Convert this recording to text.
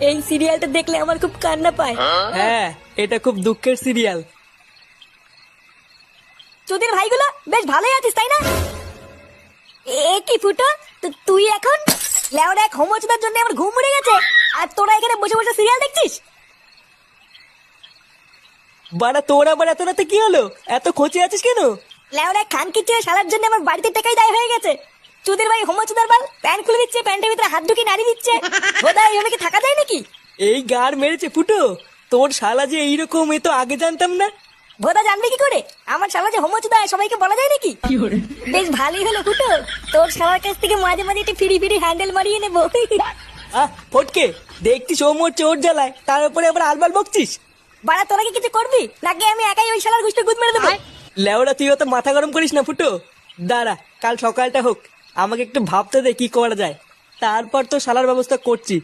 এই সিরিয়ালটা দেখলে আমার খুব কান্না পায়। হ্যাঁ, এটা খুব দুঃখের সিরিয়াল। তোদের ভাইগুলো বেশ ভালোই আছিস তাই না? এ কি ফুটো, তুই এখন লেওরা এক হোমোচুদার জন্য আমার ঘুম উড়ে গেছে, আর তোরা এখানে বসে বসে সিরিয়াল দেখছিস? বাড়া তোর আবার এত রাতে কি হলো? এত খোঁচে আছিস কেন? লেওরা খানকি চেয়ে সারার জন্য আমার বাড়িতে টাকাই দায় হয়ে গেছে। তোদের ভাই হোমোচুদার বাল প্যান্ট খুলে দিচ্ছে, প্যান্টের ভিতরে হাত ঢুকিয়ে নাড়ি দিচ্ছে। বোধা এইভাবে কি থাকা যায় নাকি? এই গাড় মেরেছে ফুটো, তোর শালা যে এইরকম এ তো আগে জানতাম না। বোধা জানবি কি করে আমার শালা যে হোমোচুদা সবাইকে বলা যায় নাকি? বেশ ভালোই হলো ফুটো, তোর শালার কাছ থেকে মাঝে মাঝে একটু ফিরি ফিরি হ্যান্ডেল মারিয়ে নেবো। ফটকে, দেখছিস ও মোর চোর জ্বালায়, তার উপরে আবার আলবাল বকছিস। বাড়া তোরা কি কিছু করবি নাকি আমি একাই ওই শালার গুষ্টি গুদ মেরে দেবো? লেওড়া তুই অত মাথা গরম করিস না ফুটো। দাঁড়া, কাল সকালটা হোক, আমাকে একটু ভাবতে দে কি করা যায়, তারপর তো শালার ব্যবস্থা করছি।